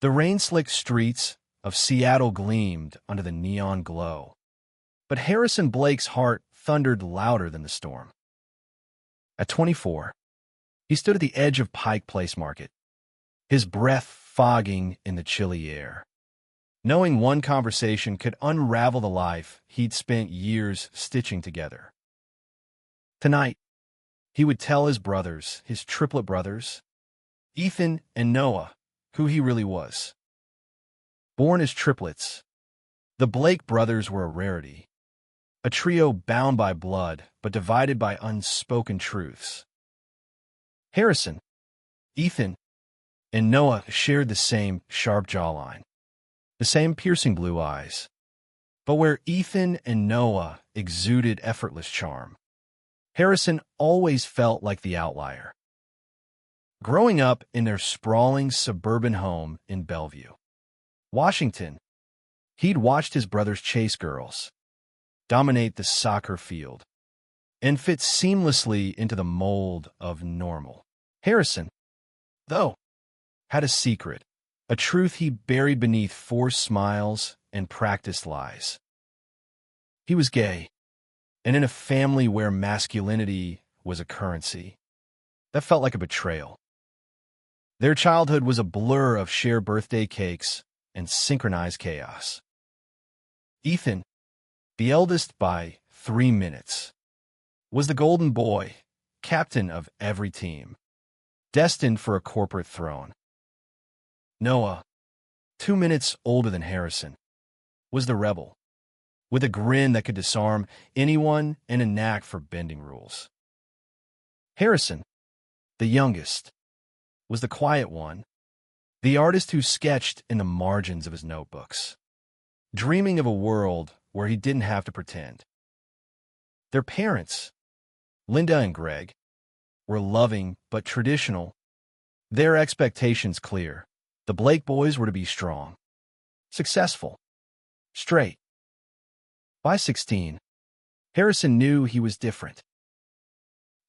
The rain-slicked streets of Seattle gleamed under the neon glow, but Harrison Blake's heart thundered louder than the storm. At 24, he stood at the edge of Pike Place Market, his breath fogging in the chilly air, knowing one conversation could unravel the life he'd spent years stitching together. Tonight, he would tell his brothers, his triplet brothers, Ethan and Noah, who he really was. Born as triplets, the Blake brothers were a rarity, a trio bound by blood but divided by unspoken truths. Harrison, Ethan, and Noah shared the same sharp jawline, the same piercing blue eyes. But where Ethan and Noah exuded effortless charm, Harrison always felt like the outlier. Growing up in their sprawling suburban home in Bellevue, Washington, he'd watched his brothers chase girls, dominate the soccer field, and fit seamlessly into the mold of normal. Harrison, though, had a secret, a truth he buried beneath forced smiles and practiced lies. He was gay, and in a family where masculinity was a currency, that felt like a betrayal. Their childhood was a blur of shared birthday cakes and synchronized chaos. Ethan, the eldest by 3 minutes, was the golden boy, captain of every team, destined for a corporate throne. Noah, 2 minutes older than Harrison, was the rebel, with a grin that could disarm anyone and a knack for bending rules. Harrison, the youngest, was the quiet one, the artist who sketched in the margins of his notebooks, dreaming of a world where he didn't have to pretend. Their parents, Linda and Greg, were loving but traditional, their expectations clear. The Blake boys were to be strong, successful, straight. By 16, Harrison knew he was different.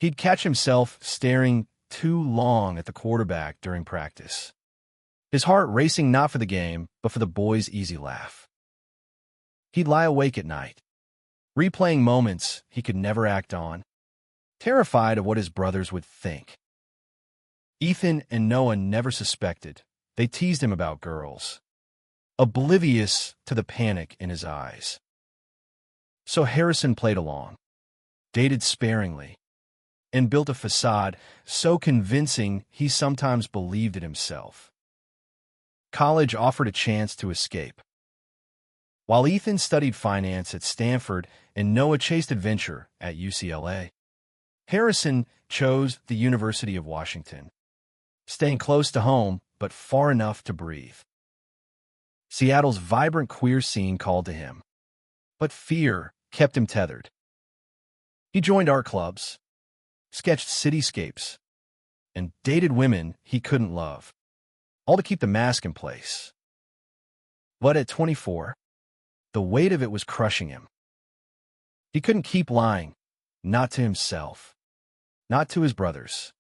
He'd catch himself staring too long at the quarterback during practice, his heart racing not for the game, but for the boys' easy laugh. He'd lie awake at night, replaying moments he could never act on, terrified of what his brothers would think. Ethan and Noah never suspected. They teased him about girls, oblivious to the panic in his eyes. So Harrison played along, dated sparingly, and built a facade so convincing he sometimes believed it himself. College offered a chance to escape. While Ethan studied finance at Stanford and Noah chased adventure at UCLA, Harrison chose the University of Washington, staying close to home but far enough to breathe. Seattle's vibrant queer scene called to him, but fear kept him tethered. He joined art clubs, sketched cityscapes, and dated women he couldn't love, all to keep the mask in place. But at 24, the weight of it was crushing him. He couldn't keep lying, not to himself, not to his brothers.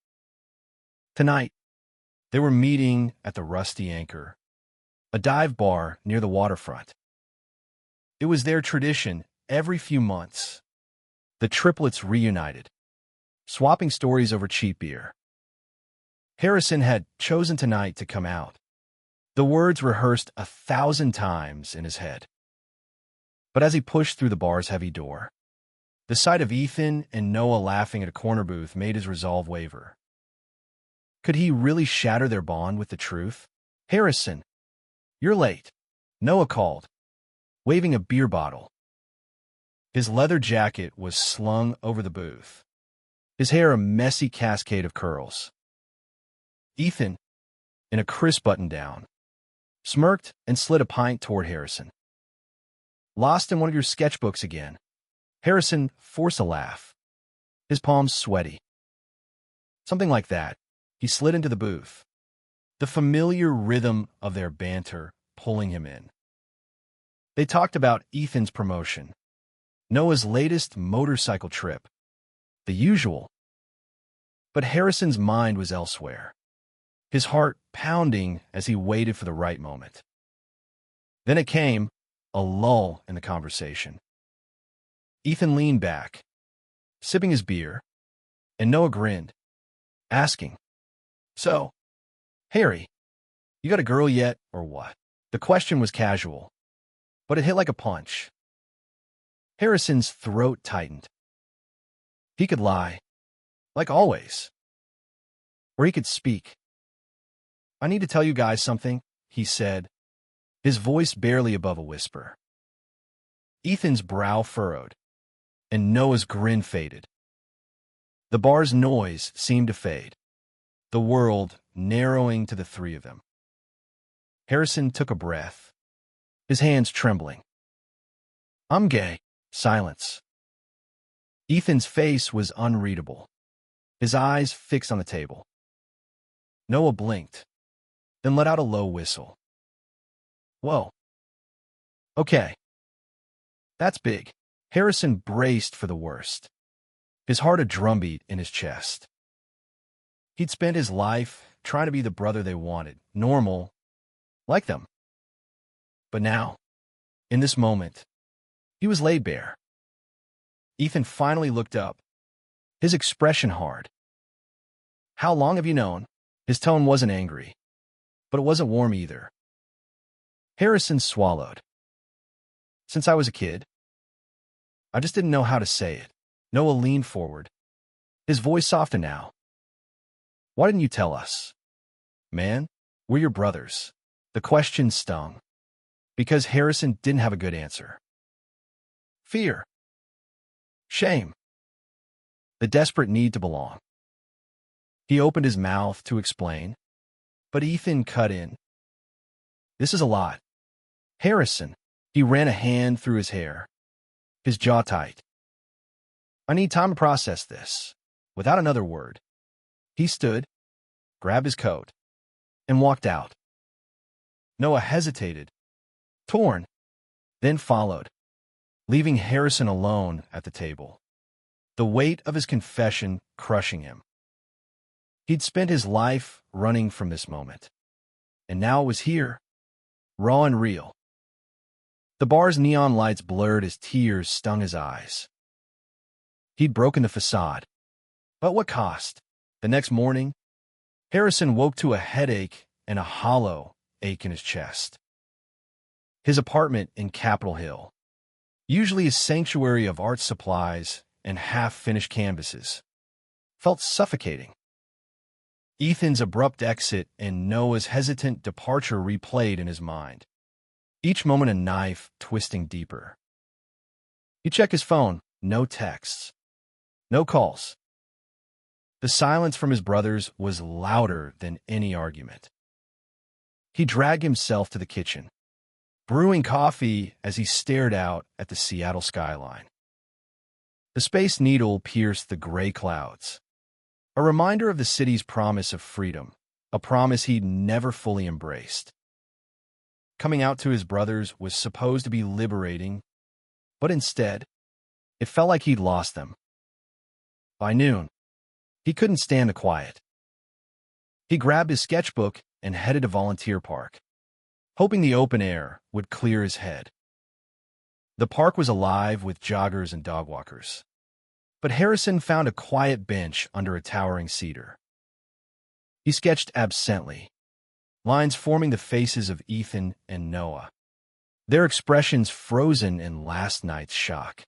Tonight, they were meeting at the Rusty Anchor, a dive bar near the waterfront. It was their tradition every few months. The triplets reunited, swapping stories over cheap beer. Harrison had chosen tonight to come out, the words rehearsed 1,000 times in his head. But as he pushed through the bar's heavy door, the sight of Ethan and Noah laughing at a corner booth made his resolve waver. Could he really shatter their bond with the truth? "Harrison, you're late," Noah called, waving a beer bottle. His leather jacket was slung over the booth, his hair a messy cascade of curls. Ethan, in a crisp button-down, smirked and slid a pint toward Harrison. "Lost in one of your sketchbooks again." Harrison forced a laugh, his palms sweaty. Something like that. He slid into the booth, the familiar rhythm of their banter pulling him in. They talked about Ethan's promotion, Noah's latest motorcycle trip, the usual. But Harrison's mind was elsewhere. his heart pounding as he waited for the right moment. Then it came, a lull in the conversation. Ethan leaned back, sipping his beer, and Noah grinned, asking, "So, Harry, you got a girl yet, or what?" The question was casual, but it hit like a punch. Harrison's throat tightened. He could lie, like always. Or he could speak. "I need to tell you guys something," he said, his voice barely above a whisper. Ethan's brow furrowed, and Noah's grin faded. The bar's noise seemed to fade, the world narrowing to the three of them. Harrison took a breath, his hands trembling. "I'm gay." Silence. Ethan's face was unreadable, his eyes fixed on the table. Noah blinked, then let out a low whistle. "Whoa. Okay. That's big." Harrison braced for the worst, his heart a drumbeat in his chest. He'd spent his life trying to be the brother they wanted, normal, like them. But now, in this moment, he was laid bare. Ethan finally looked up, his expression hard. "How long have you known?" His tone wasn't angry, but it wasn't warm either. Harrison swallowed. "Since I was a kid. I just didn't know how to say it." Noah leaned forward, his voice softened now. "Why didn't you tell us? Man, we're your brothers." The question stung, because Harrison didn't have a good answer. Fear. Shame. The desperate need to belong. He opened his mouth to explain, but Ethan cut in. "This is a lot. Harrison." He ran a hand through his hair, his jaw tight. "I need time to process this." Without another word, he stood, grabbed his coat, and walked out. Noah hesitated, torn, then followed, leaving Harrison alone at the table, the weight of his confession crushing him. He'd spent his life running from this moment, and now it was here, raw and real. The bar's neon lights blurred as tears stung his eyes. He'd broken the facade, but what cost? The next morning, Harrison woke to a headache and a hollow ache in his chest. His apartment in Capitol Hill, usually a sanctuary of art supplies and half-finished canvases, felt suffocating. Ethan's abrupt exit and Noah's hesitant departure replayed in his mind, each moment a knife twisting deeper. He checked his phone, no texts, no calls. The silence from his brothers was louder than any argument. He dragged himself to the kitchen, brewing coffee as he stared out at the Seattle skyline. The Space Needle pierced the gray clouds, a reminder of the city's promise of freedom, a promise he'd never fully embraced. Coming out to his brothers was supposed to be liberating, but instead, it felt like he'd lost them. By noon, he couldn't stand the quiet. He grabbed his sketchbook and headed to Volunteer Park, hoping the open air would clear his head. The park was alive with joggers and dog walkers, but Harrison found a quiet bench under a towering cedar. He sketched absently, lines forming the faces of Ethan and Noah, their expressions frozen in last night's shock.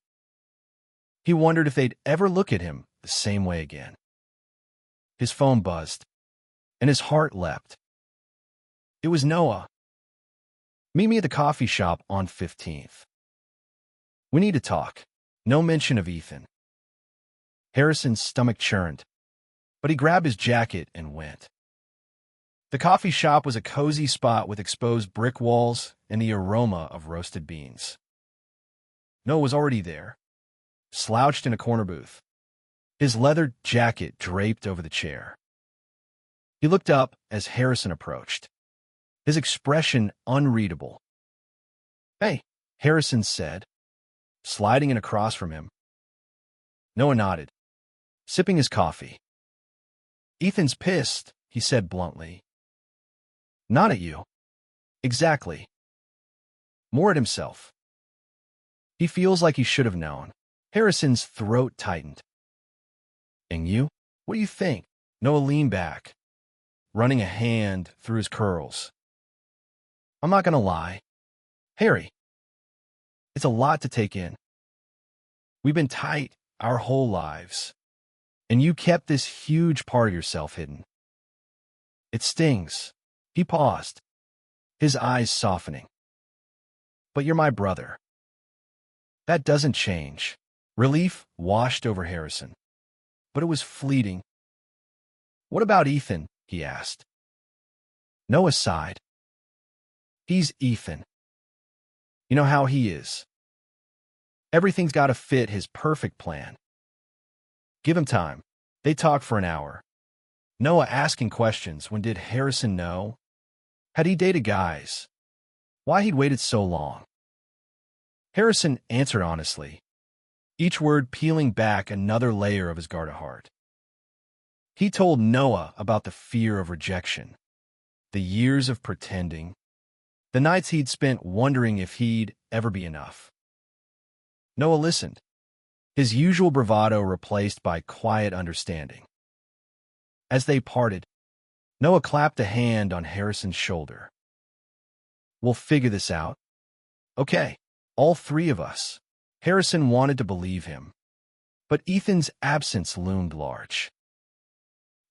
He wondered if they'd ever look at him the same way again. His phone buzzed, and his heart leapt. It was Noah. "Meet me at the coffee shop on 15th. We need to talk." No mention of Ethan. Harrison's stomach churned, but he grabbed his jacket and went. The coffee shop was a cozy spot with exposed brick walls and the aroma of roasted beans. Noah was already there, slouched in a corner booth, his leather jacket draped over the chair. He looked up as Harrison approached, his expression unreadable. "Hey," Harrison said, sliding in across from him. Noah nodded, sipping his coffee. "Ethan's pissed," he said bluntly. Not at you. Exactly. More at himself. He feels like he should have known. Harrison's throat tightened. And you? What do you think? Noah leaned back, running a hand through his curls. I'm not gonna lie. Harry, it's a lot to take in. We've been tight our whole lives, and you kept this huge part of yourself hidden. It stings. He paused, his eyes softening. But you're my brother. That doesn't change. Relief washed over Harrison, but it was fleeting. What about Ethan? He asked. Noah sighed. He's Ethan. You know how he is. Everything's got to fit his perfect plan. Give him time. They talked for an hour. Noah asking questions. When did Harrison know? Had he dated guys? Why he'd waited so long? Harrison answered honestly, each word peeling back another layer of his guarded heart. He told Noah about the fear of rejection, the years of pretending, the nights he'd spent wondering if he'd ever be enough. Noah listened, his usual bravado replaced by quiet understanding. As they parted, Noah clapped a hand on Harrison's shoulder. We'll figure this out. Okay, all three of us. Harrison wanted to believe him, but Ethan's absence loomed large.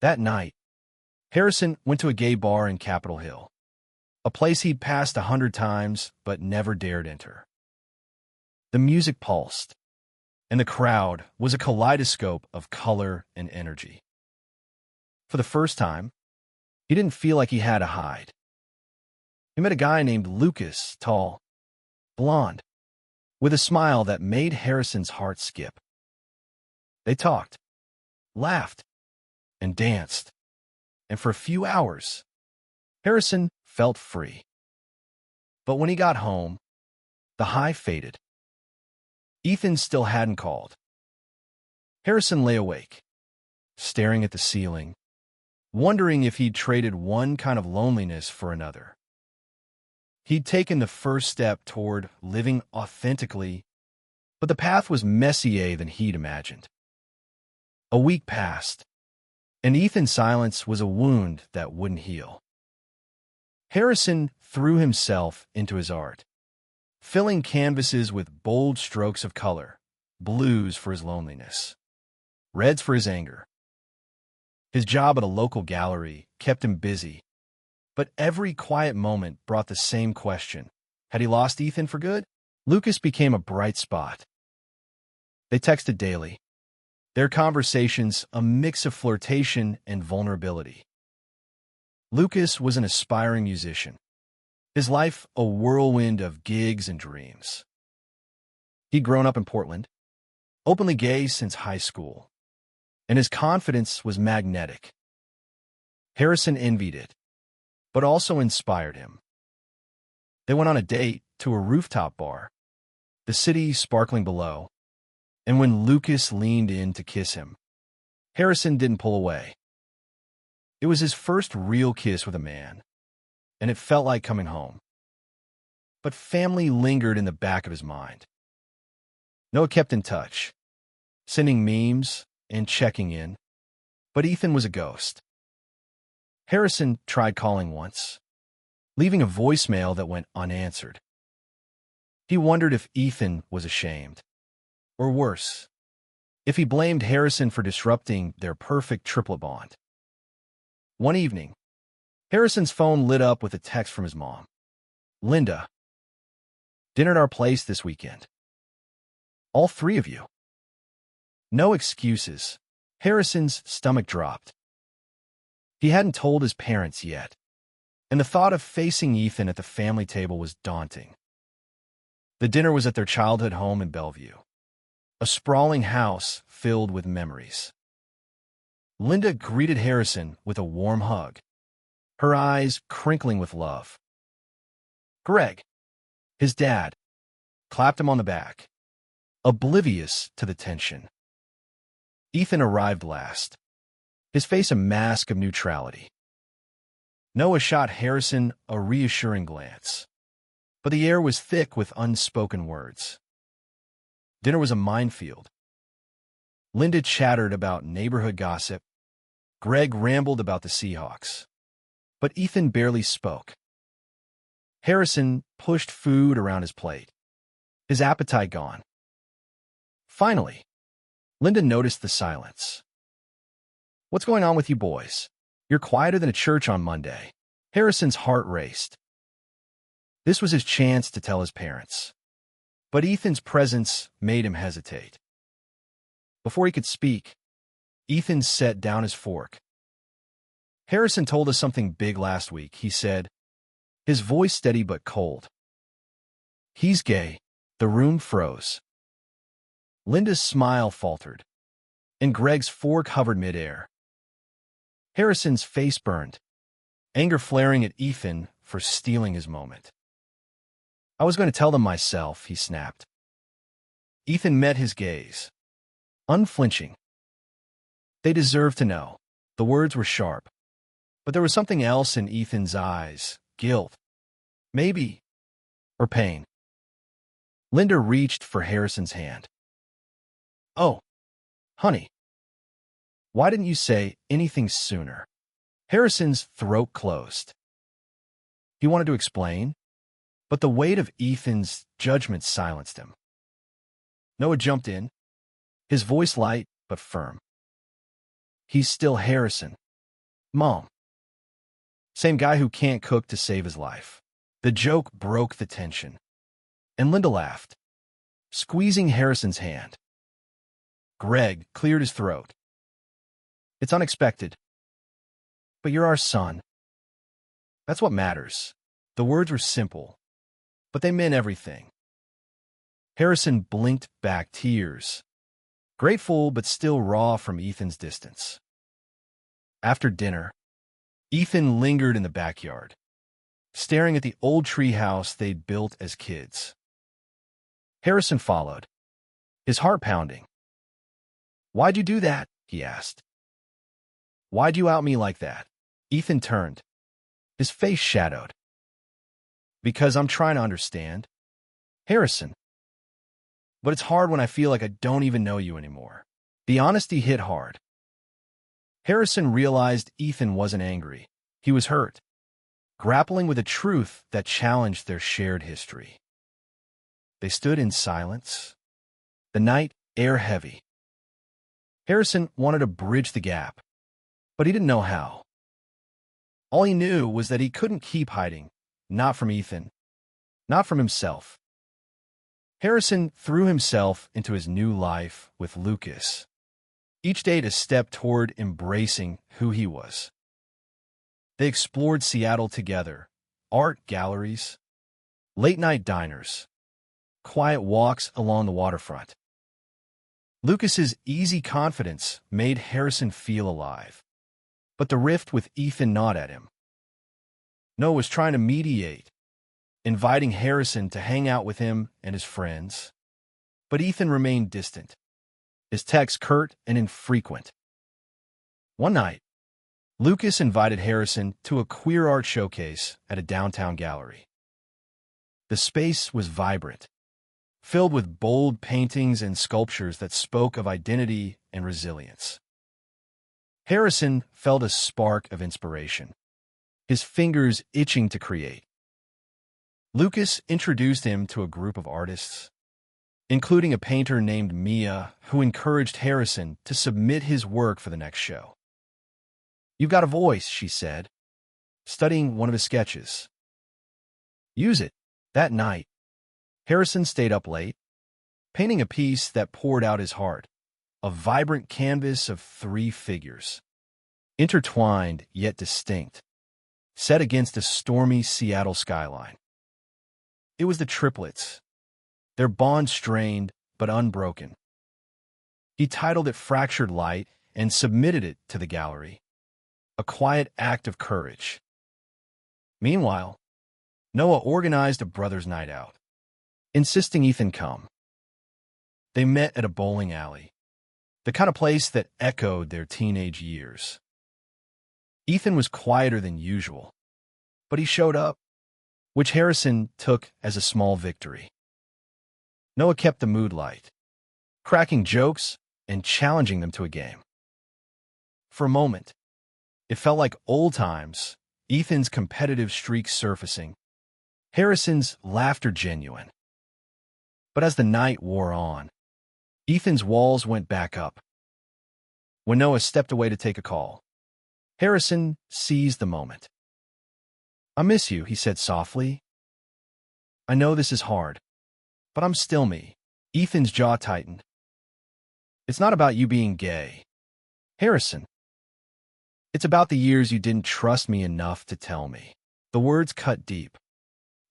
That night, Harrison went to a gay bar in Capitol Hill, a place he'd passed 100 times but never dared enter. The music pulsed, and the crowd was a kaleidoscope of color and energy. For the first time, he didn't feel like he had to hide. He met a guy named Lucas, tall, blonde, with a smile that made Harrison's heart skip. They talked, laughed, and danced, and for a few hours, Harrison felt free. But when he got home, the high faded. Ethan still hadn't called. Harrison lay awake, staring at the ceiling, wondering if he'd traded one kind of loneliness for another. He'd taken the first step toward living authentically, but the path was messier than he'd imagined. A week passed, and Ethan's silence was a wound that wouldn't heal. Harrison threw himself into his art, filling canvases with bold strokes of color, blues for his loneliness, reds for his anger. His job at a local gallery kept him busy, but every quiet moment brought the same question. Had he lost Ethan for good? Lucas became a bright spot. They texted daily, their conversations a mix of flirtation and vulnerability. Lucas was an aspiring musician, his life a whirlwind of gigs and dreams. He'd grown up in Portland, openly gay since high school, and his confidence was magnetic. Harrison envied it, but also inspired him. They went on a date to a rooftop bar, the city sparkling below, and when Lucas leaned in to kiss him, Harrison didn't pull away. It was his first real kiss with a man, and it felt like coming home. But family lingered in the back of his mind. Noah kept in touch, sending memes and checking in, but Ethan was a ghost. Harrison tried calling once, leaving a voicemail that went unanswered. He wondered if Ethan was ashamed, or worse, if he blamed Harrison for disrupting their perfect triplet bond. One evening, Harrison's phone lit up with a text from his mom. Linda, dinner at our place this weekend. All three of you. No excuses. Harrison's stomach dropped. He hadn't told his parents yet, and the thought of facing Ethan at the family table was daunting. The dinner was at their childhood home in Bellevue, a sprawling house filled with memories. Linda greeted Harrison with a warm hug, her eyes crinkling with love. Greg, his dad, clapped him on the back, oblivious to the tension. Ethan arrived last, his face a mask of neutrality. Noah shot Harrison a reassuring glance, but the air was thick with unspoken words. Dinner was a minefield. Linda chattered about neighborhood gossip. Greg rambled about the Seahawks. But Ethan barely spoke. Harrison pushed food around his plate, his appetite gone. Finally, Linda noticed the silence. "What's going on with you boys? You're quieter than a church on Monday." Harrison's heart raced. This was his chance to tell his parents. But Ethan's presence made him hesitate. Before he could speak, Ethan set down his fork. "Harrison told us something big last week," he said, his voice steady but cold. "He's gay." The room froze. Linda's smile faltered, and Greg's fork hovered midair. Harrison's face burned, anger flaring at Ethan for stealing his moment. "I was going to tell them myself," he snapped. Ethan met his gaze, unflinching. "They deserve to know." The words were sharp, but there was something else in Ethan's eyes, guilt, maybe, or pain. Linda reached for Harrison's hand. "Oh, honey, why didn't you say anything sooner?" Harrison's throat closed. He wanted to explain, but the weight of Ethan's judgment silenced him. Noah jumped in, his voice light but firm. "He's still Harrison, Mom. Same guy who can't cook to save his life." The joke broke the tension, and Linda laughed, squeezing Harrison's hand. Greg cleared his throat. "It's unexpected, but you're our son. That's what matters." The words were simple, but they meant everything. Harrison blinked back tears, grateful but still raw from Ethan's distance. After dinner, Ethan lingered in the backyard, staring at the old treehouse they'd built as kids. Harrison followed, his heart pounding. "Why'd you do that?" he asked. "Why'd you out me like that?" Ethan turned, his face shadowed. "Because I'm trying to understand, Harrison. But it's hard when I feel like I don't even know you anymore." The honesty hit hard. Harrison realized Ethan wasn't angry. He was hurt, grappling with a truth that challenged their shared history. They stood in silence, the night air heavy. Harrison wanted to bridge the gap, but he didn't know how. All he knew was that he couldn't keep hiding, not from Ethan, not from himself. Harrison threw himself into his new life with Lucas, each day a step toward embracing who he was. They explored Seattle together, art galleries, late-night diners, quiet walks along the waterfront. Lucas's easy confidence made Harrison feel alive, but the rift with Ethan gnawed at him. Noah was trying to mediate, inviting Harrison to hang out with him and his friends, but Ethan remained distant, his texts curt and infrequent. One night, Lucas invited Harrison to a queer art showcase at a downtown gallery. The space was vibrant, filled with bold paintings and sculptures that spoke of identity and resilience. Harrison felt a spark of inspiration, his fingers itching to create. Lucas introduced him to a group of artists, including a painter named Mia, who encouraged Harrison to submit his work for the next show. "You've got a voice," she said, studying one of his sketches. "Use it." That night, Harrison stayed up late, painting a piece that poured out his heart, a vibrant canvas of 3 figures, intertwined yet distinct, set against a stormy Seattle skyline. It was the triplets, their bond strained but unbroken. He titled it "Fractured Light" and submitted it to the gallery, a quiet act of courage. Meanwhile, Noah organized a brothers' night out, insisting Ethan come. They met at a bowling alley, the kind of place that echoed their teenage years. Ethan was quieter than usual, But he showed up, which Harrison took as a small victory. Noah kept the mood light, cracking jokes and challenging them to a game. For a moment, it felt like old times, Ethan's competitive streak surfacing, Harrison's laughter genuine. But as the night wore on, Ethan's walls went back up. When Noah stepped away to take a call, Harrison seized the moment. "I miss you," he said softly. "I know this is hard, but I'm still me." Ethan's jaw tightened. "It's not about you being gay, Harrison. It's about the years you didn't trust me enough to tell me." The words cut deep,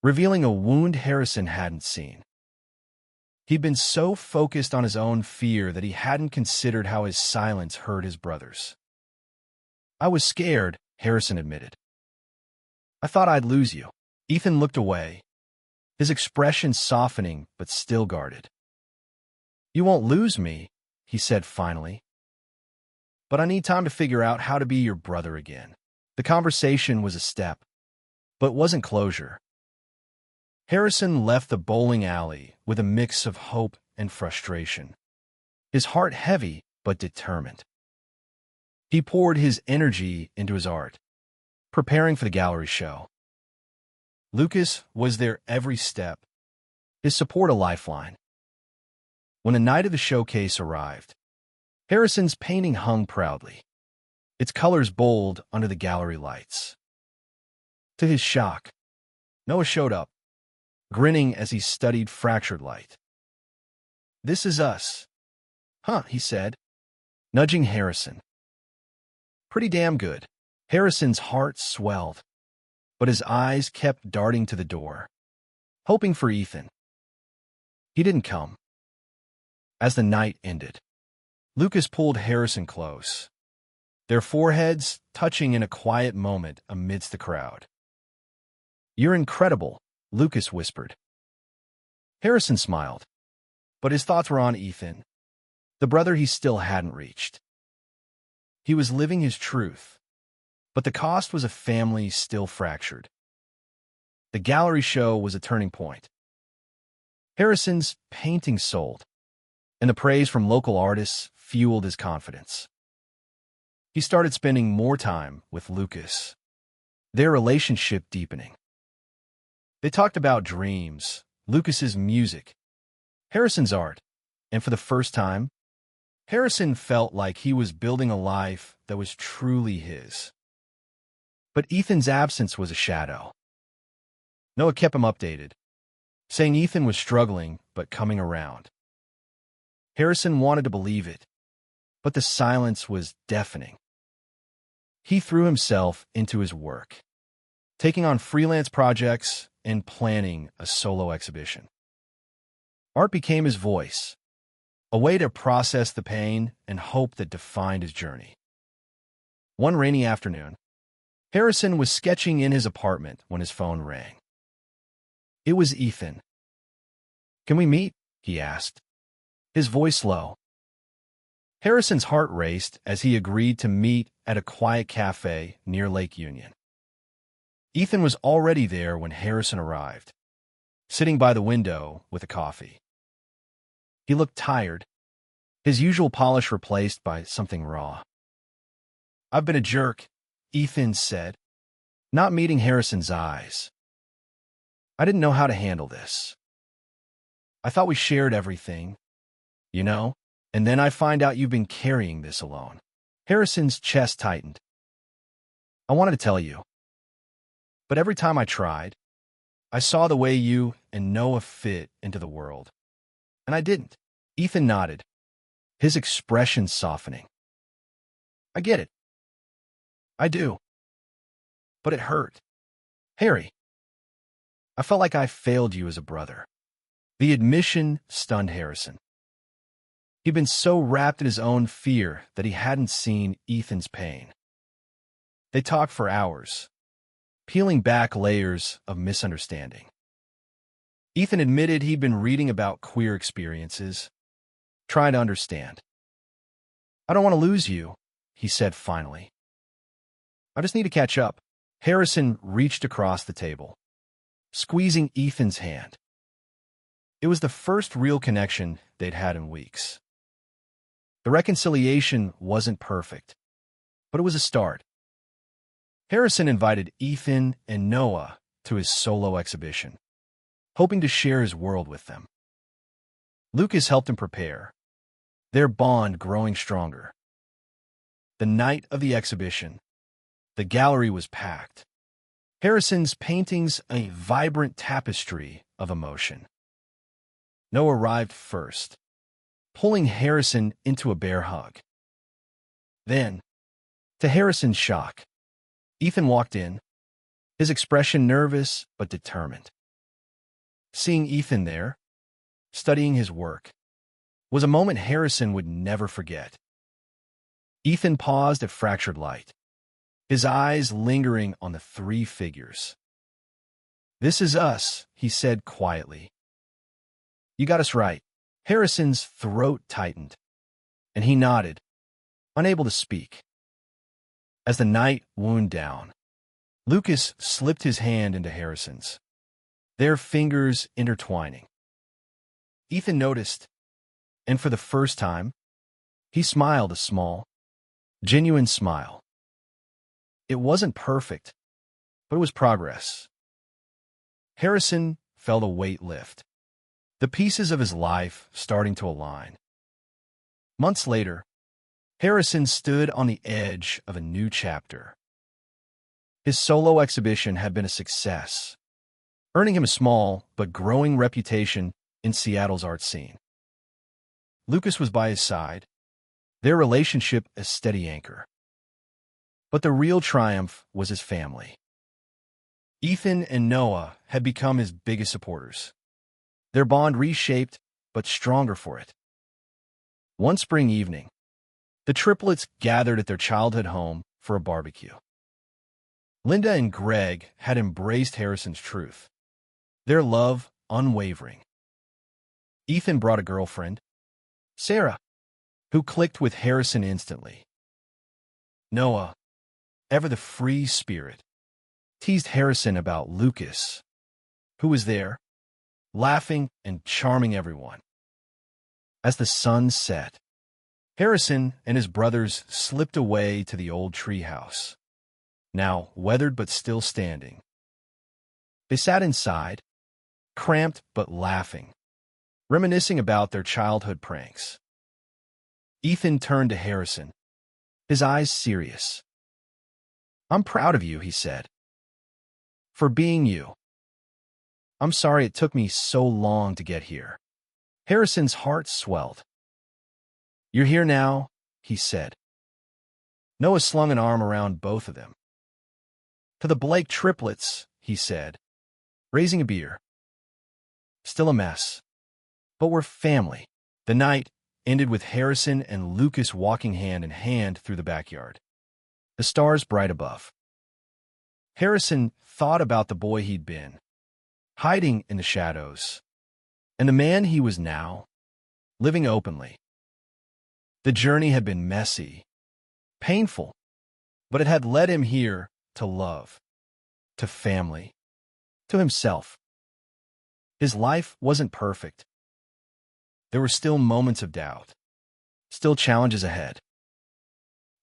revealing a wound Harrison hadn't seen. He'd been so focused on his own fear that he hadn't considered how his silence hurt his brothers. "I was scared," Harrison admitted. "I thought I'd lose you." Ethan looked away, his expression softening but still guarded. "You won't lose me," he said finally. "But I need time to figure out how to be your brother again." The conversation was a step, but wasn't closure. Harrison left the bowling alley with a mix of hope and frustration, his heart heavy but determined. He poured his energy into his art, preparing for the gallery show. Lucas was there every step, his support a lifeline. When the night of the showcase arrived, Harrison's painting hung proudly, its colors bold under the gallery lights. To his shock, Noah showed up, grinning as he studied fractured light. "This is us." "Huh," he said, nudging Harrison. "Pretty damn good." Harrison's heart swelled, but his eyes kept darting to the door, hoping for Ethan. He didn't come. As the night ended, Lucas pulled Harrison close, their foreheads touching in a quiet moment amidst the crowd. "You're incredible," Lucas whispered. Harrison smiled, but his thoughts were on Ethan, the brother he still hadn't reached. He was living his truth, but the cost was a family still fractured. The gallery show was a turning point. Harrison's painting sold, and the praise from local artists fueled his confidence. He started spending more time with Lucas, their relationship deepening. They talked about dreams, Lucas's music, Harrison's art, and for the first time, Harrison felt like he was building a life that was truly his. But Ethan's absence was a shadow. Noah kept him updated, saying Ethan was struggling but coming around. Harrison wanted to believe it, but the silence was deafening. He threw himself into his work, taking on freelance projects and planning a solo exhibition. Art became his voice, a way to process the pain and hope that defined his journey. One rainy afternoon, Harrison was sketching in his apartment when his phone rang. It was Ethan. "Can we meet?" he asked, his voice low. Harrison's heart raced as he agreed to meet at a quiet cafe near Lake Union. Ethan was already there when Harrison arrived, sitting by the window with a coffee. He looked tired, his usual polish replaced by something raw. "I've been a jerk," Ethan said, not meeting Harrison's eyes. "I didn't know how to handle this. I thought we shared everything, you know, and then I find out you've been carrying this alone." Harrison's chest tightened. "I wanted to tell you, but every time I tried, I saw the way you and Noah fit into the world, and I didn't." Ethan nodded, his expression softening. "I get it. I do. But it hurt. Harry, I felt like I failed you as a brother." The admission stunned Harrison. He'd been so wrapped in his own fear that he hadn't seen Ethan's pain. They talked for hours, peeling back layers of misunderstanding. Ethan admitted he'd been reading about queer experiences, trying to understand. "I don't want to lose you," he said finally. "I just need to catch up." Harrison reached across the table, squeezing Ethan's hand. It was the first real connection they'd had in weeks. The reconciliation wasn't perfect, but it was a start. Harrison invited Ethan and Noah to his solo exhibition, hoping to share his world with them. Lucas helped him prepare, their bond growing stronger. The night of the exhibition, the gallery was packed. Harrison's paintings a vibrant tapestry of emotion. Noah arrived first, pulling Harrison into a bear hug. Then, to Harrison's shock, Ethan walked in, his expression nervous but determined. Seeing Ethan there, studying his work, was a moment Harrison would never forget. Ethan paused at fractured light, his eyes lingering on the three figures. "This is us," he said quietly. "You got us right." Harrison's throat tightened, and he nodded, unable to speak. As the night wound down, Lucas slipped his hand into Harrison's, their fingers intertwining. Ethan noticed, and for the first time, he smiled a small, genuine smile. It wasn't perfect, but it was progress. Harrison felt a weight lift, the pieces of his life starting to align. Months later, Harrison stood on the edge of a new chapter. His solo exhibition had been a success, earning him a small but growing reputation in Seattle's art scene. Lucas was by his side, their relationship a steady anchor. But the real triumph was his family. Ethan and Noah had become his biggest supporters, their bond reshaped but stronger for it. One spring evening, the triplets gathered at their childhood home for a barbecue. Linda and Greg had embraced Harrison's truth, their love unwavering. Ethan brought a girlfriend, Sarah, who clicked with Harrison instantly. Noah, ever the free spirit, teased Harrison about Lucas, who was there, laughing and charming everyone. As the sun set, Harrison and his brothers slipped away to the old treehouse, now weathered but still standing. They sat inside, cramped but laughing, reminiscing about their childhood pranks. Ethan turned to Harrison, his eyes serious. "I'm proud of you," he said, "for being you. I'm sorry it took me so long to get here." Harrison's heart swelled. "You're here now," he said. Noah slung an arm around both of them. "To the Blake triplets," he said, raising a beer. "Still a mess, but we're family." The night ended with Harrison and Lucas walking hand in hand through the backyard, the stars bright above. Harrison thought about the boy he'd been, hiding in the shadows, and the man he was now, living openly. The journey had been messy, painful, but it had led him here to love, to family, to himself. His life wasn't perfect. There were still moments of doubt, still challenges ahead.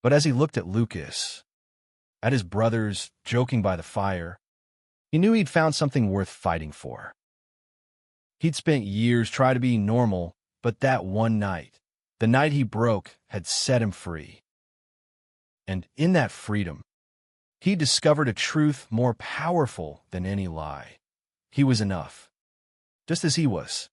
But as he looked at Lucas, at his brothers joking by the fire, he knew he'd found something worth fighting for. He'd spent years trying to be normal, but that one night, the night he broke, had set him free. And in that freedom, he discovered a truth more powerful than any lie. He was enough, just as he was.